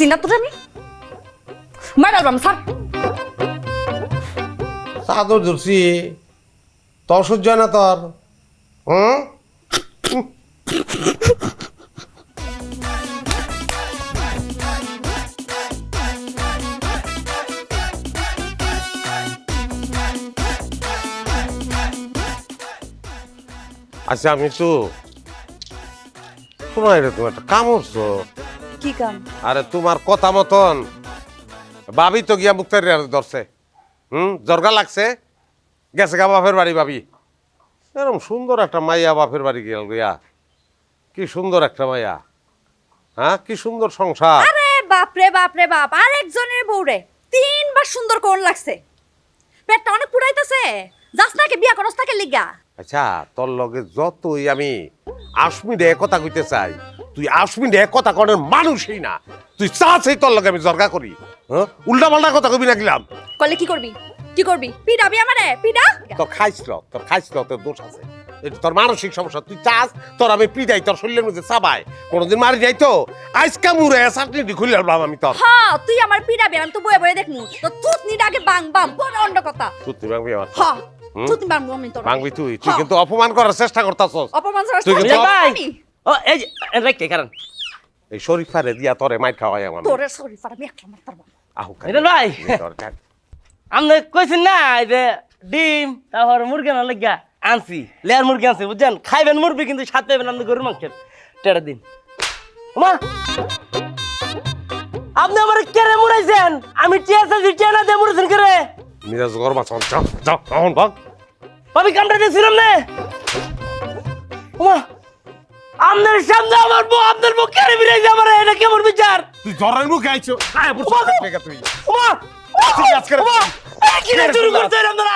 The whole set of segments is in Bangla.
ধরছি না তোর আমি মারালাম স্যার চাদর ধরছি তোর সহ্য হয় না তোর হুম আচ্ছা আমি তো শোনাই রে তুমি একটা কাম করছো কি কাম আরে তোমার কথা মতন ভাবি তো গিয়া মুক্তারি ধরছে জর্গা লাগছে গেছে গা বাপের বাড়ি ভাবি এরকম সুন্দর একটা মাইয়া বাপের বাড়ি গেল গিয়া কি সুন্দর একটা মাইয়া হ্যাঁ কি সুন্দর সংসার আরে বাপ রে বাপ আরেকজনের বউরে তিনবার সুন্দর কোন লাগছে পেটটা অনেক পুরাইতেছে যাস নাকি বিয়া করস তাকে লিগা আচ্ছা তোর লগে যতই আমি আশমিনে কথা কইতে চাই তুই আশমিনে কথা কনের মানুষই না তুই চাচ্ছেই তোর লগে আমি জর্গা করি হ্যাঁ উল্টা পাল্টা কথা কবি না গেলাম কলে কি করবি পিডাবি আমারে পিডা তোর খাইছিল তোর দোষ আছে এটা তোর মানসিক সমস্যা তুই চাস তোর আমি পিটাই তোর শরীরের মধ্যে চাবাই কোনোদিন মারি যাই তো আজকা মুড়ে চাটনি খুলে আনলাম আমি তোর হ্যাঁ তুই আমার পিডাবি আমি তো বয়ে বয়ে দেখমু তো তুতনিটা আগে বাং বাম পরে অন্য কথা তুই ভাঙবি আমার হ্যাঁ তুতনি বাং বাম তোর ভাঙবি তুই কিন্তু অপমান করার চেষ্টা করতাছস অপমান করার তুই কিন্তু ভাই ও এই যে রাখতে কারণ এই শরীফারে দিয়া তোরে মাইর খাওয়াই আমার তোরে সরি ফার আমি একলা মারতাম আহু মিজান ভাই আপনি কইছেন না এই যে ডিম তারপর মুরগি না লাগিয়া আনছি লেয়ার মুরগি আনছি বুঝছেন খাইবেন মুরগি কিন্তু স্বাদ পাইবেন আপনি গরুর মাংসের টেড়া দিন মা আপনি আমার কেড়ে মুড়াইছেন আমি টিয়া না দিয়ে মুড়াইছেন কেড়ে মিজাজ গরম আছে যাও যাও এখন ভাগ আমি কামটা দিয়েছিলাম না মা আপনার সামনে আমার বউ আপনার বউ কেড়ে বিরাইছে আমার এটা কেমন বিচার তুই জ্বরের মুখে আইছো আয় বুঝছ তুই মা আজকে কি না শুরু করছেন আপনারা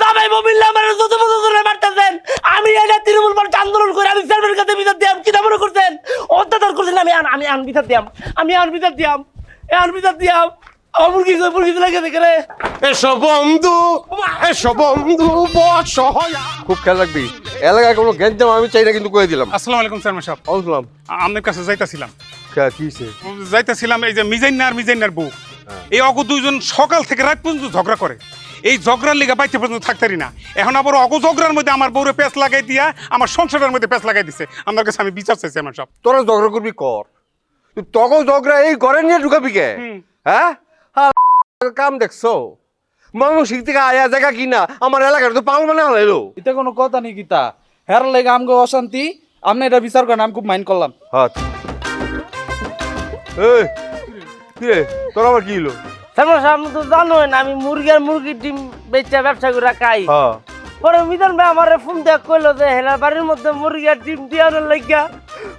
জামাই মোবিল্লা আমার যত বড় ধরে মারতেছেন আমি এটা তৃণমূল পার্টি আন্দোলন করে আমি সার্ভের কাছে বিচার দিয়াম কি মনে করছেন অত্যাচার করছেন আমি আন বিচার দিয়াম মুরগি লাগে দেখে এসো বন্ধু বস হয়া খুব খেয়াল রাখবি এলাকায় কোনো গ্যাঞ্জাম আমি চাই না কিন্তু কয়ে দিলাম আসসালামু আলাইকুম চেয়ারম্যান সাহেব বুঝলাম আপনার কাছে যাইতাছিলাম কিছে এই যে মিজাইনার বউ এই অগ দুইজন সকাল থেকে রাত পর্যন্ত ঝগড়া করে এই ঝগড়ার লিগা বাইতে পর্যন্ত থাকতারি না এখন আবার অগ ঝগড়ার মধ্যে আমার বউরে পেঁচ লাগাই দিয়া আমার সংসারের মধ্যে পেঁচ লাগাই দিছে আমার কাছে আমি বিচার চাইছি আমার সব তোরা ঝগড়া করবি কর তুই তখন ঝগড়া এই ঘরে নিয়ে ঢুকাবি কে হ্যাঁ কাম দেখছো মানসিক থেকে আয়া জায়গা কিনা আমার এলাকার তো পাল মানে হলো এটা কোনো কথা নেই গীতা হের লেগে আমগো অশান্তি আপনি এটা বিচার করেন আমি খুব মাইন্ড করলাম হ্যাঁ এই কি রে তোর আবার কি হলো সামনে সামনে তো জানোই না আমি মুরগির ডিম বেচা ব্যবসা করে খাই হ্যাঁ পরে মিজান ভাই আমার ফোন দেখ কইলো যে হেলার বাড়ির মধ্যে মুরগি আর ডিম দিয়ে আনার লাগিয়া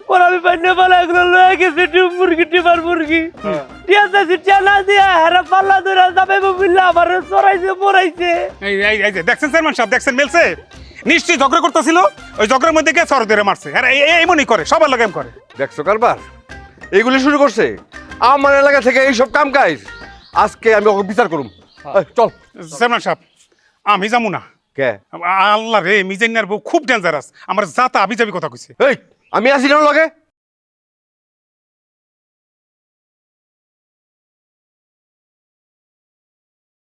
পরে আমি বাইনে পালা এগুলো লয়ে গেছে ডিম মুরগি টিয়া চাইছি টিয়া না দিয়া হেরা পাল্লা ধরে যাবে বিল্লা আমার চড়াইছে মরাইছে এই যে দেখছেন চেয়ারম্যান সাহেব দেখছেন মেলছে নিশ্চয়ই ঝগড়া করতেছিল ওই ঝগড়ার মধ্যে গিয়ে সর ধরে মারছে আর এমনই করে সবার লাগে করে দেখছো কারবার এইগুলি শুরু করছে আমার এলাকা থেকে এইসব কাম কাজ আজকে আমি ওকে বিচার করুম চল চেয়ারম্যান সাহেব আমি যাবো না কে আল্লাহ রে মিজাইনার বউ খুব ডেঞ্জারাস আমার যাতা আবি যাবি কথা কইছে এই আমি আসি না লগে